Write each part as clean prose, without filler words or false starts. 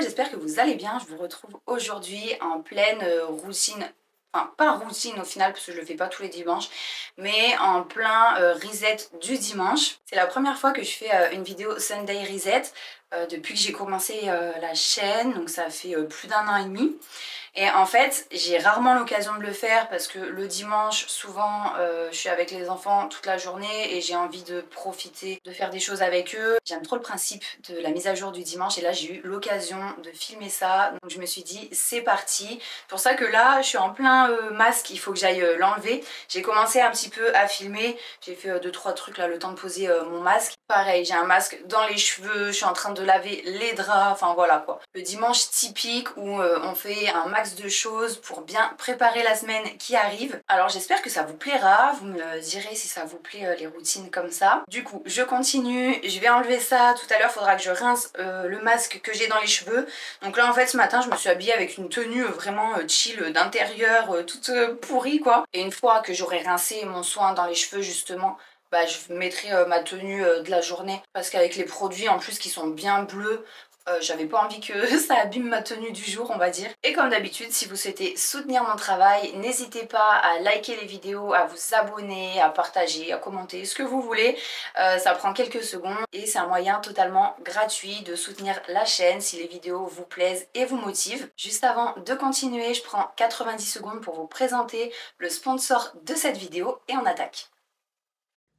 j'espère que vous allez bien. Je vous retrouve aujourd'hui en pleine routine, enfin pas routine au final parce que je le fais pas tous les dimanches, mais en plein reset du dimanche. C'est la première fois que je fais une vidéo Sunday Reset depuis que j'ai commencé la chaîne, donc ça fait plus d'un an et demi. Et en fait, j'ai rarement l'occasion de le faire parce que le dimanche, souvent, je suis avec les enfants toute la journée et j'ai envie de profiter, de faire des choses avec eux. J'aime trop le principe de la mise à jour du dimanche et là, j'ai eu l'occasion de filmer ça. Donc je me suis dit, c'est parti. C'est pour ça que là, je suis en plein masque, il faut que j'aille l'enlever. J'ai commencé un petit peu à filmer. J'ai fait 2-3 trucs là, le temps de poser mon masque. Pareil, j'ai un masque dans les cheveux, je suis en train de laver les draps, enfin voilà quoi. Le dimanche typique où on fait un max de choses pour bien préparer la semaine qui arrive. Alors j'espère que ça vous plaira, vous me direz si ça vous plaît les routines comme ça. Du coup je continue, je vais enlever ça, tout à l'heure il faudra que je rince le masque que j'ai dans les cheveux. Donc là en fait ce matin je me suis habillée avec une tenue vraiment chill d'intérieur, toute pourrie quoi. Et une fois que j'aurai rincé mon soin dans les cheveux justement, bah, je mettrai ma tenue de la journée parce qu'avec les produits en plus qui sont bien bleus, j'avais pas envie que ça abîme ma tenue du jour on va dire. Et comme d'habitude, si vous souhaitez soutenir mon travail, n'hésitez pas à liker les vidéos, à vous abonner, à partager, à commenter, ce que vous voulez. Ça prend quelques secondes et c'est un moyen totalement gratuit de soutenir la chaîne si les vidéos vous plaisent et vous motivent. Juste avant de continuer, je prends 90 secondes pour vous présenter le sponsor de cette vidéo et on attaque.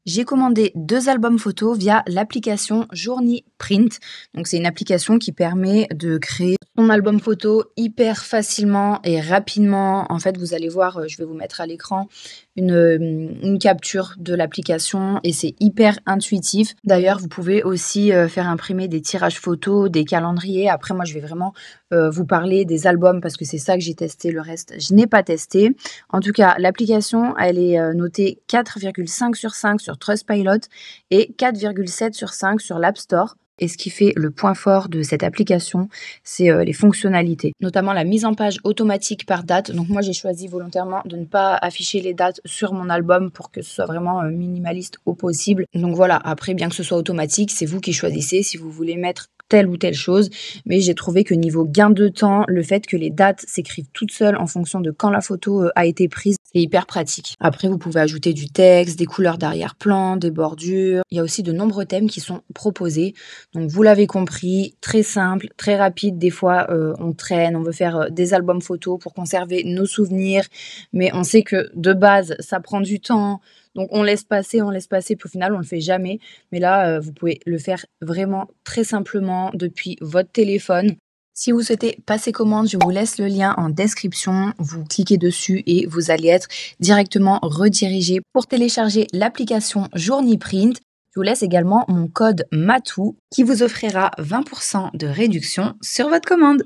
J'ai commandé 2 albums photos via l'application Journey Print. Donc c'est une application qui permet de créer son album photo hyper facilement et rapidement. En fait, vous allez voir, je vais vous mettre à l'écran une capture de l'application et c'est hyper intuitif. D'ailleurs, vous pouvez aussi faire imprimer des tirages photos, des calendriers. Après, moi, je vais vraiment vous parler des albums parce que c'est ça que j'ai testé. Le reste, je n'ai pas testé. En tout cas, l'application, elle est notée 4,5 sur 5 sur Trustpilot et 4,7 sur 5 sur l'App Store. Et ce qui fait le point fort de cette application, c'est les fonctionnalités, notamment la mise en page automatique par date. Donc moi, j'ai choisi volontairement de ne pas afficher les dates sur mon album pour que ce soit vraiment minimaliste au possible. Donc voilà, après, bien que ce soit automatique, c'est vous qui choisissez si vous voulez mettre telle ou telle chose, mais j'ai trouvé que niveau gain de temps, le fait que les dates s'écrivent toutes seules en fonction de quand la photo a été prise, c'est hyper pratique. Après, vous pouvez ajouter du texte, des couleurs d'arrière-plan, des bordures. Il y a aussi de nombreux thèmes qui sont proposés. Donc vous l'avez compris, très simple, très rapide. Des fois, on traîne, on veut faire des albums photos pour conserver nos souvenirs, mais on sait que de base, ça prend du temps. Donc on laisse passer, puis au final on le fait jamais. Mais là, vous pouvez le faire vraiment très simplement depuis votre téléphone. Si vous souhaitez passer commande, je vous laisse le lien en description. Vous cliquez dessus et vous allez être directement redirigé pour télécharger l'application Journey Print. Je vous laisse également mon code MATOU qui vous offrira 20% de réduction sur votre commande.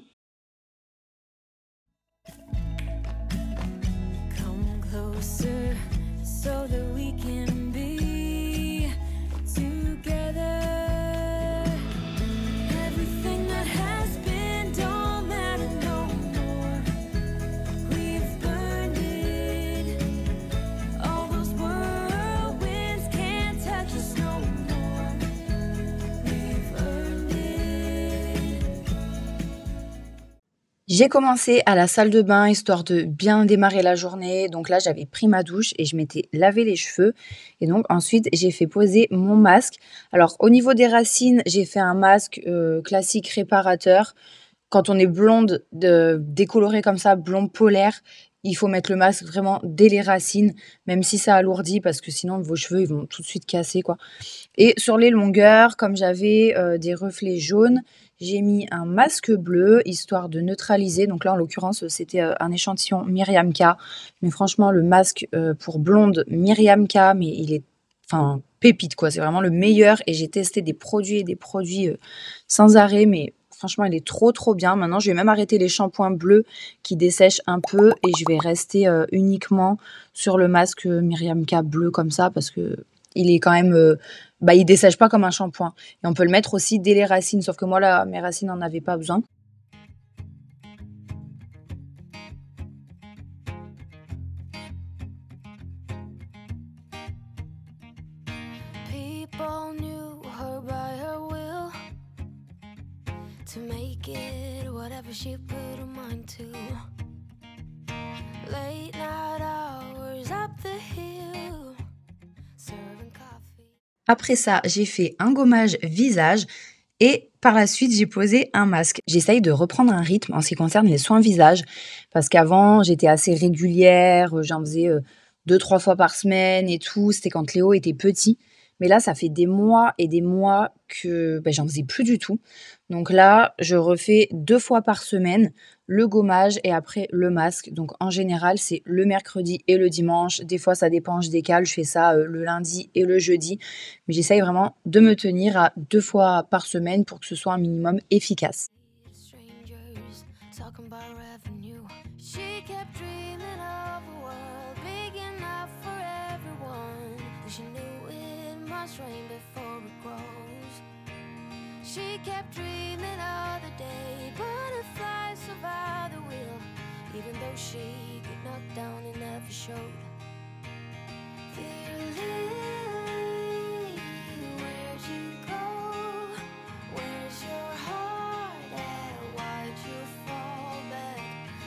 J'ai commencé à la salle de bain histoire de bien démarrer la journée. Donc là, j'avais pris ma douche et je m'étais lavé les cheveux. Et donc ensuite, j'ai fait poser mon masque. Alors au niveau des racines, j'ai fait un masque classique réparateur. Quand on est blonde, décolorée comme ça, blonde polaire, il faut mettre le masque vraiment dès les racines, même si ça alourdit parce que sinon vos cheveux ils vont tout de suite casser quoi. Et sur les longueurs, comme j'avais des reflets jaunes, j'ai mis un masque bleu histoire de neutraliser. Donc là, en l'occurrence, c'était un échantillon Miriam K. Mais franchement, le masque pour blonde Miriam K, mais il est pépite quoi. C'est vraiment le meilleur. Et j'ai testé des produits sans arrêt, mais franchement, il est trop trop bien. Maintenant, je vais même arrêter les shampoings bleus qui dessèchent un peu et je vais rester uniquement sur le masque Miriam K bleu comme ça parce que il est quand même, il dessèche pas comme un shampoing. Et on peut le mettre aussi dès les racines, sauf que moi là, mes racines n'en avaient pas besoin. People knew her by her will to make it whatever she put her mind to. Late night hours up the hill, serving coffee. Après ça, j'ai fait un gommage visage et par la suite, j'ai posé un masque. J'essaye de reprendre un rythme en ce qui concerne les soins visage parce qu'avant, j'étais assez régulière, j'en faisais 2-3 fois par semaine et tout. C'était quand Léo était petit. Mais là, ça fait des mois et des mois que j'en faisais plus du tout. Donc là, je refais 2 fois par semaine le gommage et après le masque. Donc en général, c'est le mercredi et le dimanche. Des fois, ça dépend, je décale, je fais ça le lundi et le jeudi. Mais j'essaye vraiment de me tenir à 2 fois par semaine pour que ce soit un minimum efficace. Strangers talking about revenue. She kept dreaming of a world big enough for everyone. She knew it must rain before it grows. She kept dreaming of the day butterflies survive the wheel. Even though she got knocked down and never showed. Dear Lily, where'd you go? Where's your heart at? Why'd you fall back?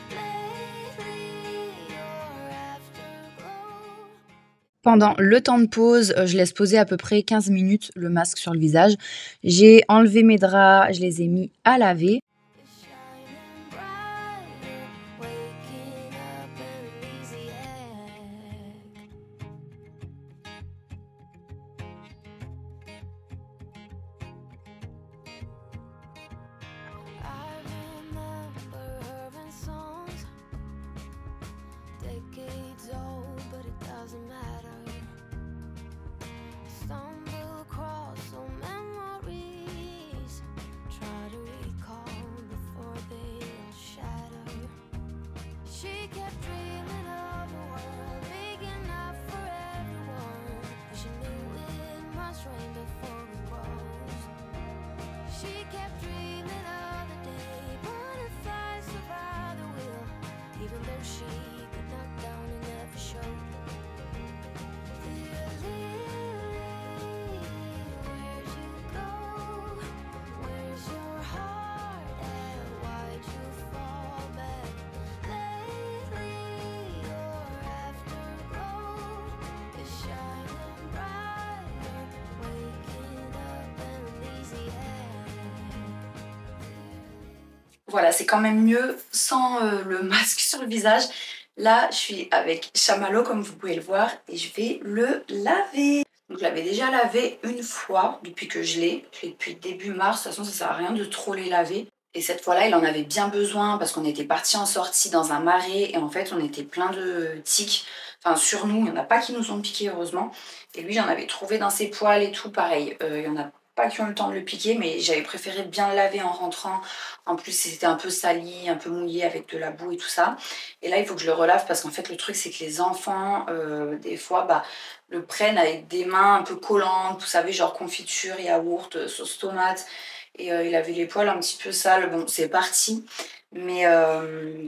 Lately, your afterglow. Pendant le temps de pause, je laisse poser à peu près 15 minutes le masque sur le visage. J'ai enlevé mes draps, je les ai mis à laver. It's shining brighter, waking up an easy egg. I remember her in songs, decades old, but it doesn't matter. Stumble across old memories, try to recall before they all shatter. She kept dreaming of a world big enough for everyone. She knew it must rain before it grows. She kept dreaming of the day butterflies survive the wheel. Even though she got knocked down and never showed. Dear Lily, where'd you go? Where's your heart at? Why'd you fall back? Lately, your afterglow is shining brighter, waking up an easy egg. Voilà, c'est quand même mieux sans le masque sur le visage. Là, je suis avec Chamallow, comme vous pouvez le voir, et je vais le laver. Donc, je l'avais déjà lavé une fois depuis que je l'ai. Je l'ai depuis début mars. De toute façon, ça sert à rien de trop les laver. Et cette fois-là, il en avait bien besoin parce qu'on était partis en sortie dans un marais et en fait, on était plein de tiques. Enfin, sur nous, il n'y en a pas qui nous ont piqué, heureusement. Et lui, j'en avais trouvé dans ses poils et tout, pareil. Il y en a pas qui ont eu le temps de le piquer, mais j'avais préféré bien le laver en rentrant. En plus, c'était un peu sali, un peu mouillé avec de la boue et tout ça. Et là, il faut que je le relave parce qu'en fait, le truc, c'est que les enfants, des fois, le prennent avec des mains un peu collantes, vous savez, genre confiture, yaourt, sauce tomate. Et il avait les poils un petit peu sales. Bon, c'est parti. Mais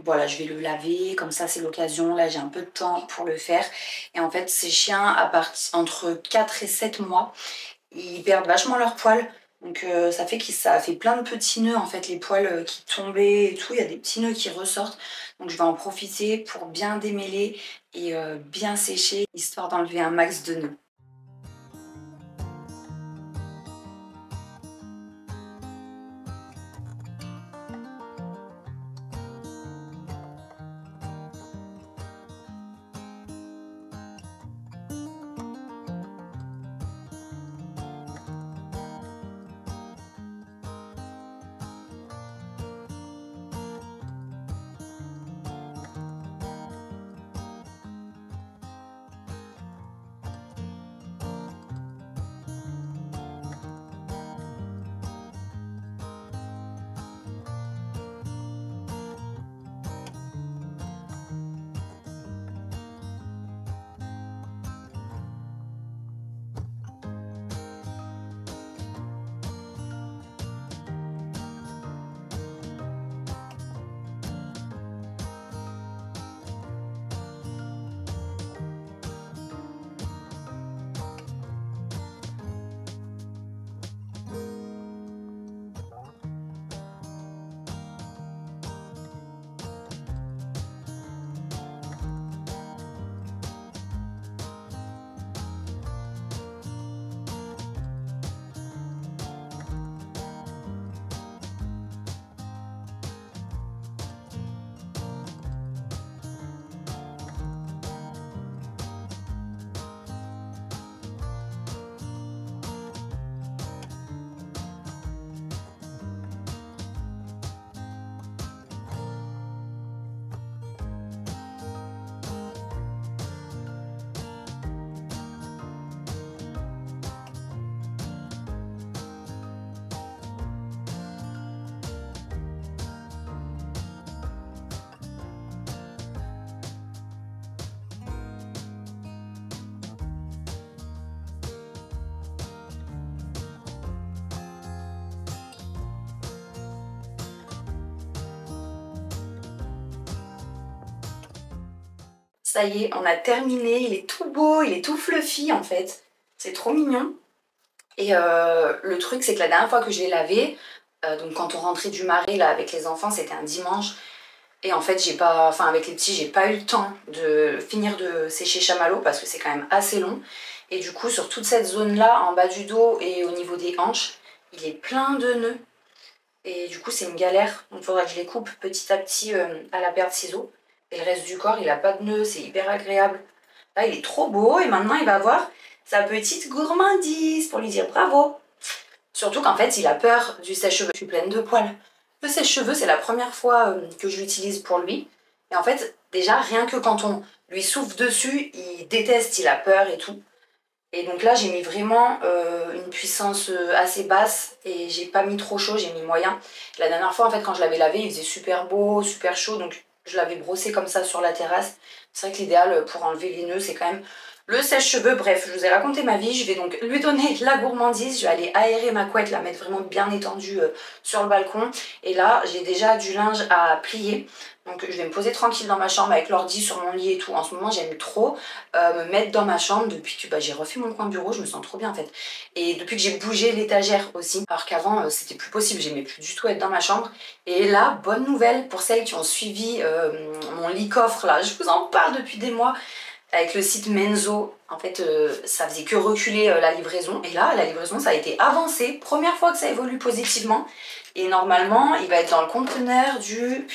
voilà, je vais le laver. Comme ça, c'est l'occasion. Là, j'ai un peu de temps pour le faire. Et en fait, ces chiens, entre 4 et 7 mois, ils perdent vachement leurs poils. Donc ça fait que ça fait plein de petits nœuds, en fait, les poils qui tombaient et tout. Il y a des petits nœuds qui ressortent. Donc je vais en profiter pour bien démêler et bien sécher, histoire d'enlever un max de nœuds. Ça y est, on a terminé. Il est tout beau, il est tout fluffy en fait. C'est trop mignon. Et le truc, c'est que la dernière fois que je l'ai lavé, donc quand on rentrait du marais là avec les enfants, c'était un dimanche. Et en fait, avec les petits, j'ai pas eu le temps de finir de sécher chamallow parce que c'est quand même assez long. Et du coup, sur toute cette zone-là, en bas du dos et au niveau des hanches, il est plein de nœuds. Et du coup, c'est une galère. Donc, il faudra que je les coupe petit à petit à la paire de ciseaux. Et le reste du corps, il a pas de nœuds, c'est hyper agréable. Là, il est trop beau et maintenant, il va avoir sa petite gourmandise pour lui dire bravo. Surtout qu'en fait, il a peur du sèche-cheveux. Je suis pleine de poils. Le sèche-cheveux, c'est la première fois que je l'utilise pour lui. Et en fait, déjà, rien que quand on lui souffle dessus, il déteste, il a peur et tout. Et donc là, j'ai mis vraiment une puissance assez basse et j'ai pas mis trop chaud, j'ai mis moyen. La dernière fois, en fait, quand je l'avais lavé, il faisait super beau, super chaud, donc je l'avais brossé comme ça sur la terrasse. C'est vrai que l'idéal pour enlever les nœuds, c'est quand même le sèche-cheveux. Bref, je vous ai raconté ma vie, je vais donc lui donner la gourmandise, je vais aller aérer ma couette, la mettre vraiment bien étendue sur le balcon. Et là, j'ai déjà du linge à plier. Donc je vais me poser tranquille dans ma chambre avec l'ordi sur mon lit et tout. En ce moment, j'aime trop me mettre dans ma chambre depuis que j'ai refait mon coin bureau, je me sens trop bien en fait. Et depuis que j'ai bougé l'étagère aussi, alors qu'avant c'était plus possible, j'aimais plus du tout être dans ma chambre. Et là, bonne nouvelle pour celles qui ont suivi mon lit coffre là, je vous en parle depuis des mois. Avec le site Menzo, en fait, ça faisait que reculer la livraison. Et là, la livraison, ça a été avancé. Première fois que ça évolue positivement. Et normalement, il va être dans le conteneur du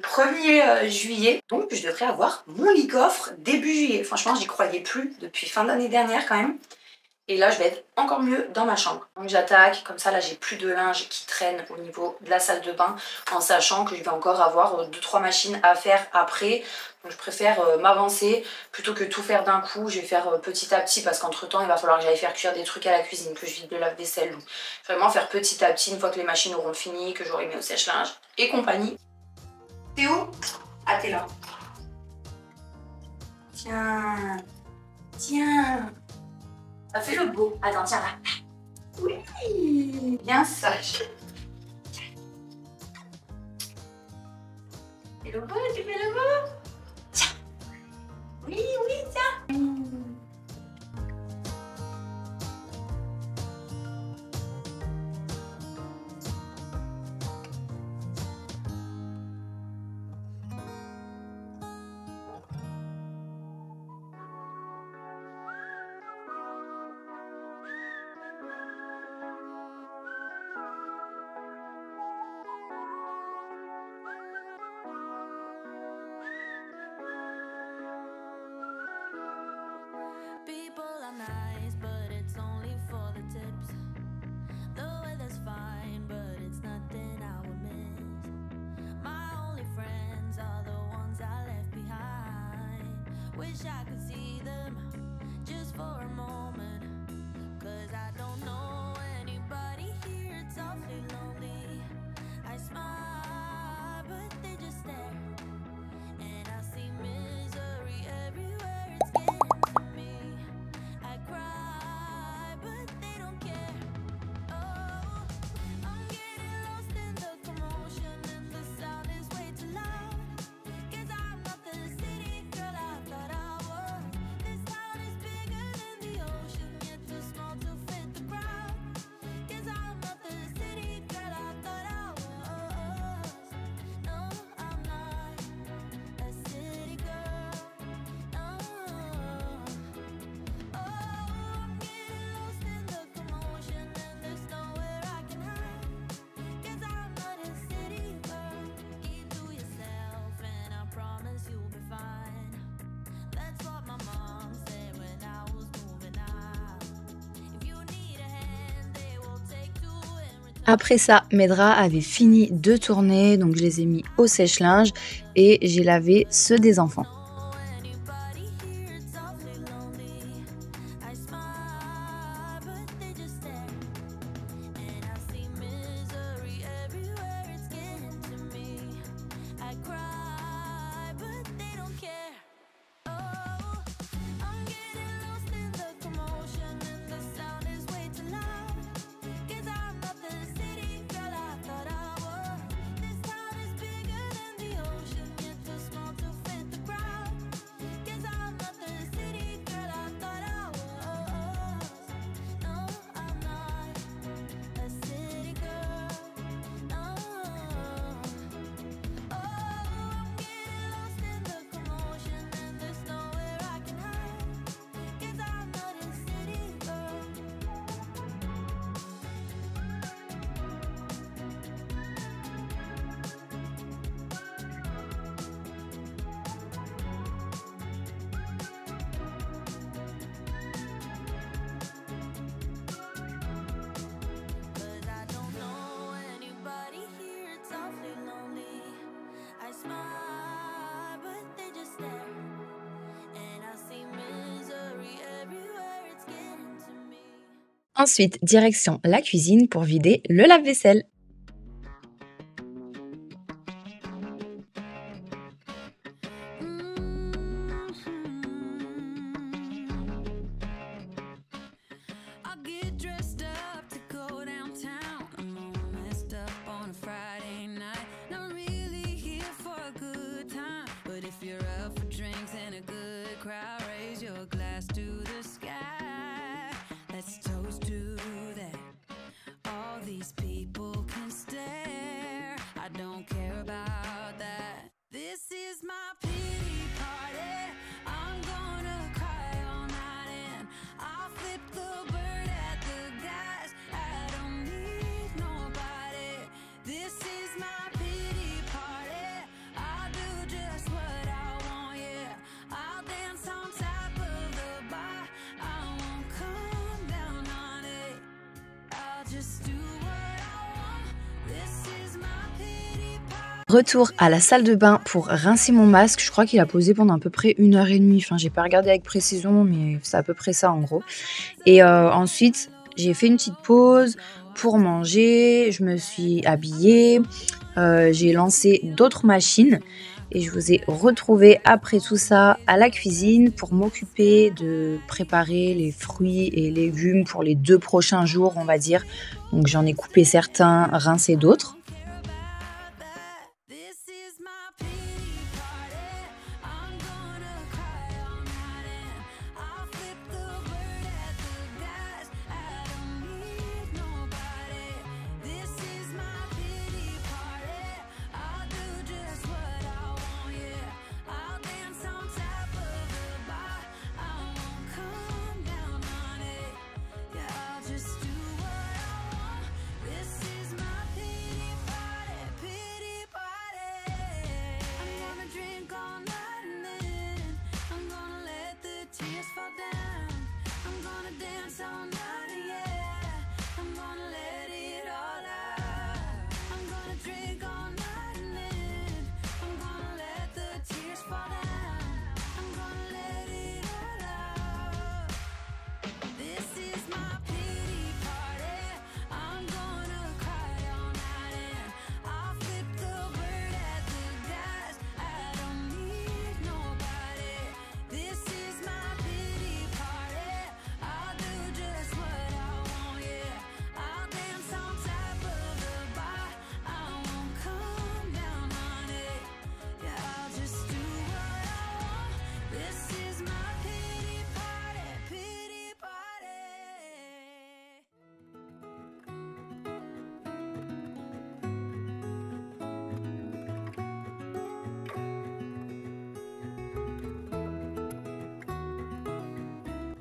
1er juillet. Donc, je devrais avoir mon lit coffre début juillet. Franchement, j'y croyais plus depuis fin d'année dernière quand même. Et là, je vais être encore mieux dans ma chambre. Donc j'attaque, comme ça là j'ai plus de linge qui traîne au niveau de la salle de bain, en sachant que je vais encore avoir 2-3 machines à faire après. Donc je préfère m'avancer plutôt que tout faire d'un coup. Je vais faire petit à petit parce qu'entre temps il va falloir que j'aille faire cuire des trucs à la cuisine, que je vide le lave-vaisselle. Donc vraiment faire petit à petit une fois que les machines auront fini, que j'aurai mis au sèche-linge et compagnie. T'es où? Ah t'es là. Tiens, tiens. Ça fait le beau. Attends, tiens là. Oui, bien sage. Fais le beau, tu fais le beau. Tiens. Oui, oui, tiens. People are nice, but it's only for the tips. The weather's fine, but it's nothing I would miss. My only friends are the ones I left behind. Wish I could see them just for a moment. 'Cause I don't know anybody here, it's awfully lonely. I smile, but they just stare. And I see misery everywhere, it's getting to me. I cry, but they don't care. Oh, I'm getting lost in the commotion, and the sound is way too loud. 'Cause I'm not the city girl I thought I was. This town is bigger than the ocean, yet too small to fit the crowd. 'Cause I'm not the city girl I thought I was. No, I'm not a city girl. No. Oh, I'm getting lost in the commotion, and there's nowhere I can hide. 'Cause I'm not a city girl. Keep to yourself, and I promise you'll be fine. That's what my mom said when I was moving out. If you need a hand, they will take two in return. Après ça, mes draps avaient fini de tourner, donc je les ai mis au sèche-linge et j'ai lavé ceux des enfants. Anybody here, it's awfully lonely. I smile, but they just stare. And I see misery everywhere, it's getting to me. I cry, but they don't care. Oh, I'm getting lost in the commotion, and the sound is way too loud. 'Cause I'm not the city girl I thought I was. This town is bigger than the ocean, yet too small to fit the crowd. Ensuite, direction la cuisine pour vider le lave-vaisselle. I get dressed up to go downtown. I'm all messed up on a Friday night. Not really here for a good time, but if you're up for drinks and a good crowd, raise your glass to the sky. Let's toast to that. All these people can stare. I don't care about that. This is my pity party. I'm gonna cry all night and I'll flip the bird at the guys. I don't need nobody. This is my pity party. I'll do just what I want, yeah. I'll dance on top of the bar. I won't come down on it. I'll just do what I want. This is my pity party. Retour à la salle de bain pour rincer mon masque. Je crois qu'il a posé pendant à peu près 1h30. Enfin, j'ai pas regardé avec précision, mais c'est à peu près ça en gros. Et ensuite, j'ai fait une petite pause pour manger. Je me suis habillée. J'ai lancé d'autres machines. Et je vous ai retrouvé après tout ça à la cuisine pour m'occuper de préparer les fruits et légumes pour les 2 prochains jours, on va dire. Donc j'en ai coupé certains, rincé d'autres. This is my pity party. I'm gonna cry all night and I'll flip the bird at the guys. I don't need nobody. This is my pity party. I'll do just what I want, yeah. I'll dance on top of the bar. I won't come down on it. Yeah, I'll just do what I want. This is my pity party, pity party. I'm gonna drink all night and then I'm gonna let the tears fall down. I'm gonna dance all night, yeah. I'm gonna let it all out. I'm gonna drink all night and then I'm gonna let the tears fall down. I'm gonna let it all out. This is my pity party. I'm gonna cry all night and I'll flip the bird at the guys. I don't need nobody. This is my pity party. I'll do just what I want, yeah. I'll dance on top of the bar. I won't come down on it. Yeah, I'll just do what I want. This is my pity party, pity party.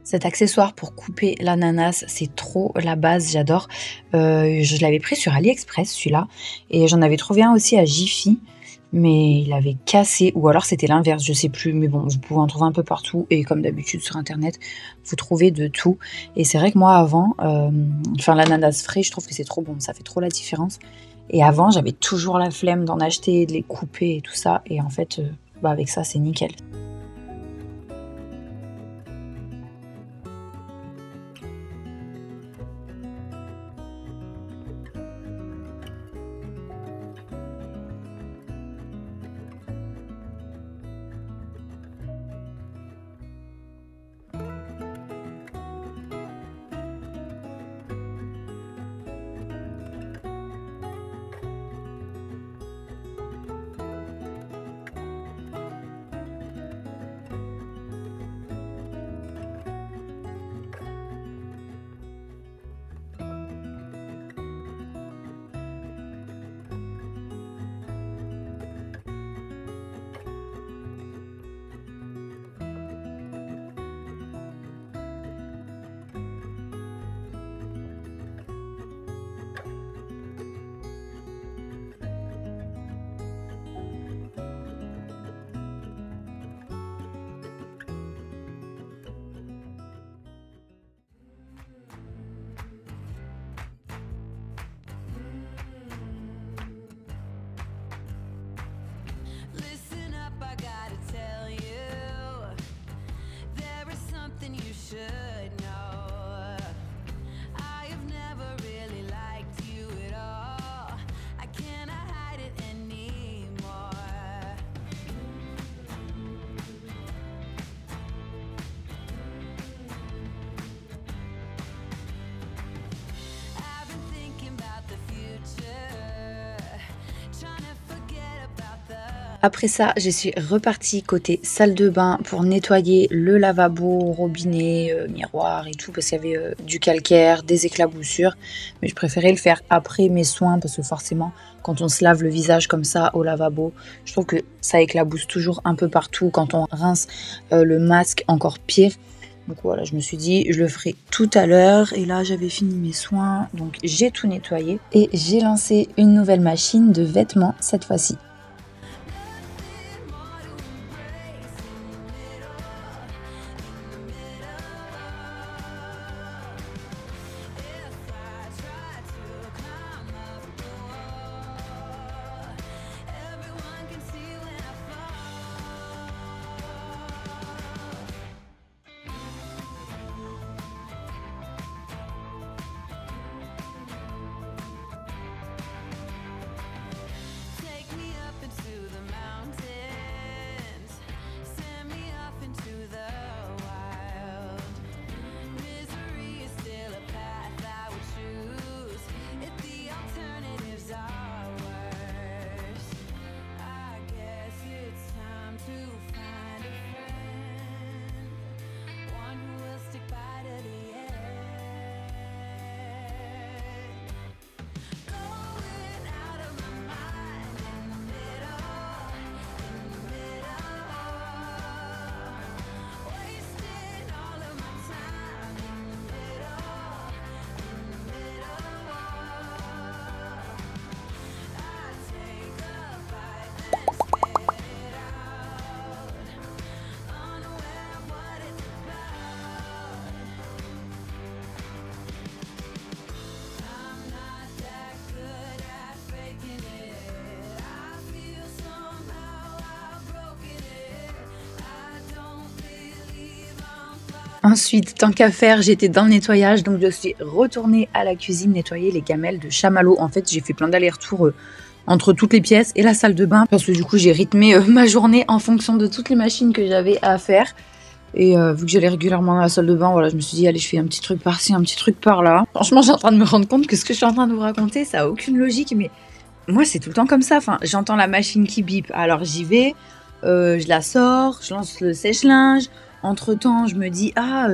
Cet accessoire pour couper l'ananas, c'est trop la base, j'adore. Je l'avais pris sur AliExpress celui-là et j'en avais trouvé un aussi à Jiffy, mais il avait cassé ou alors c'était l'inverse, je sais plus. Mais bon, vous pouvez en trouver un peu partout et comme d'habitude sur internet, vous trouvez de tout. Et c'est vrai que moi avant, l'ananas frais, je trouve que c'est trop bon, ça fait trop la différence. Et avant, j'avais toujours la flemme d'en acheter, de les couper et tout ça. Et en fait, avec ça, c'est nickel. Après ça, je suis repartie côté salle de bain pour nettoyer le lavabo, robinet, miroir et tout parce qu'il y avait du calcaire, des éclaboussures. Mais je préférais le faire après mes soins parce que forcément, quand on se lave le visage comme ça au lavabo, je trouve que ça éclabousse toujours un peu partout. Quand on rince le masque, encore pire. Donc voilà, je me suis dit, je le ferai tout à l'heure. Et là, j'avais fini mes soins, donc j'ai tout nettoyé. Et j'ai lancé une nouvelle machine de vêtements cette fois-ci. Ensuite, tant qu'à faire, j'étais dans le nettoyage, donc je suis retournée à la cuisine nettoyer les gamelles de chamallow. En fait, j'ai fait plein d'allers-retours entre toutes les pièces et la salle de bain, parce que du coup, j'ai rythmé ma journée en fonction de toutes les machines que j'avais à faire. Et vu que j'allais régulièrement dans la salle de bain, voilà, je me suis dit, allez, je fais un petit truc par-ci, un petit truc par-là. Franchement, j'ai en train de me rendre compte que ce que je suis en train de vous raconter, ça a aucune logique, mais moi, c'est tout le temps comme ça. Enfin, j'entends la machine qui bip, alors j'y vais, je la sors, je lance le sèche-linge. Entre-temps, je me dis,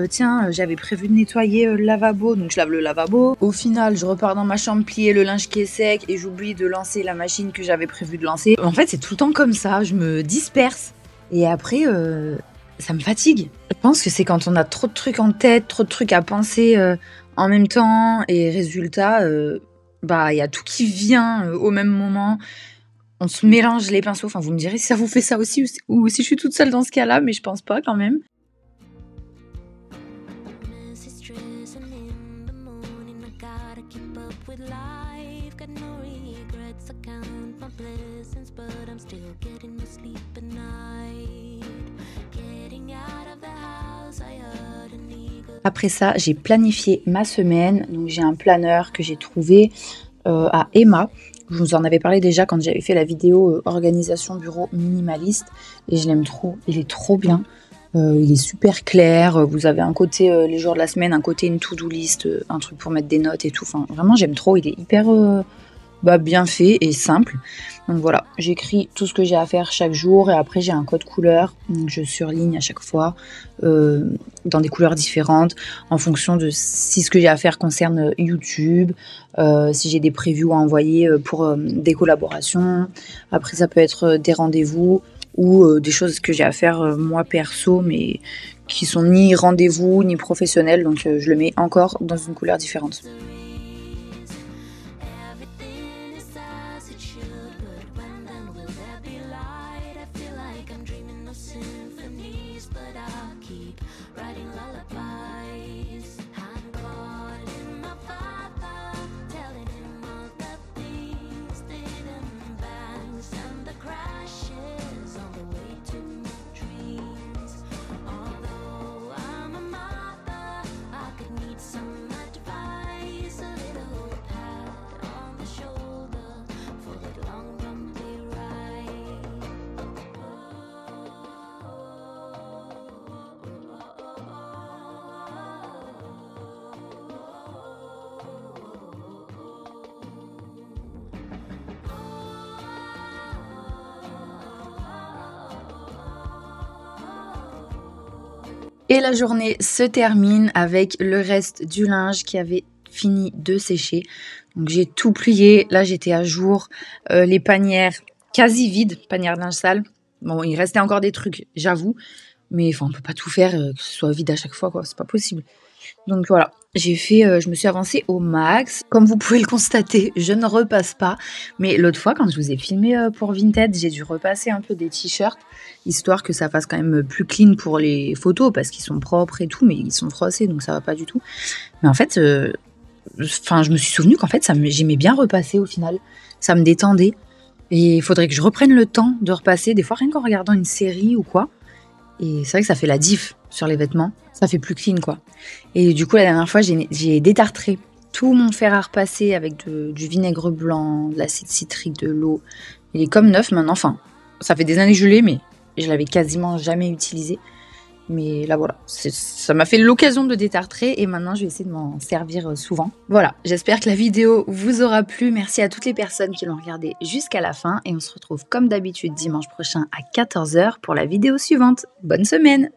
tiens, j'avais prévu de nettoyer le lavabo, donc je lave le lavabo. Au final, je repars dans ma chambre plier le linge qui est sec et j'oublie de lancer la machine que j'avais prévu de lancer. En fait, c'est tout le temps comme ça, je me disperse. Et après, ça me fatigue. Je pense que c'est quand on a trop de trucs en tête, trop de trucs à penser en même temps. Et résultat, il y a tout qui vient au même moment. On se mélange les pinceaux. Enfin, vous me direz si ça vous fait ça aussi ou si je suis toute seule dans ce cas-là, mais je pense pas quand même. Après ça, j'ai planifié ma semaine. Donc j'ai un planeur que j'ai trouvé à Emma. Je vous en avais parlé déjà quand j'avais fait la vidéo organisation bureau minimaliste. Et je l'aime trop. Il est trop bien. Il est super clair. Vous avez un côté les jours de la semaine, un côté une to-do list, un truc pour mettre des notes et tout. Enfin, vraiment, j'aime trop. Il est hyper bien fait et simple. Donc voilà, j'écris tout ce que j'ai à faire chaque jour et après j'ai un code couleur. Donc je surligne à chaque fois dans des couleurs différentes en fonction de si ce que j'ai à faire concerne YouTube, si j'ai des previews à envoyer pour des collaborations. Après ça peut être des rendez-vous ou des choses que j'ai à faire moi perso mais qui sont ni rendez-vous ni professionnels. Donc je le mets encore dans une couleur différente. Et la journée se termine avec le reste du linge qui avait fini de sécher. Donc j'ai tout plié, là j'étais à jour, les panières quasi vides, panières de linge sale. Bon, il restait encore des trucs, j'avoue, mais enfin on peut pas tout faire, que ce soit vide à chaque fois, quoi, c'est pas possible. Donc voilà, je me suis avancée au max. Comme vous pouvez le constater, je ne repasse pas. Mais l'autre fois, quand je vous ai filmé pour Vinted, j'ai dû repasser un peu des t-shirts, histoire que ça fasse quand même plus clean pour les photos, parce qu'ils sont propres et tout, mais ils sont froissés, donc ça va pas du tout. Mais en fait, je me suis souvenu qu'en fait, j'aimais bien repasser au final. Ça me détendait. Et il faudrait que je reprenne le temps de repasser, des fois rien qu'en regardant une série ou quoi. Et c'est vrai que ça fait la diff sur les vêtements. Ça fait plus clean, quoi. Et du coup, la dernière fois, j'ai détartré tout mon fer à repasser avec du vinaigre blanc, de l'acide citrique, de l'eau. Il est comme neuf maintenant. Enfin, ça fait des années que je l'ai, mais je l'avais quasiment jamais utilisé. Mais là, voilà, ça m'a fait l'occasion de détartrer et maintenant, je vais essayer de m'en servir souvent. Voilà, j'espère que la vidéo vous aura plu. Merci à toutes les personnes qui l'ont regardée jusqu'à la fin et on se retrouve comme d'habitude dimanche prochain à 14 h pour la vidéo suivante. Bonne semaine!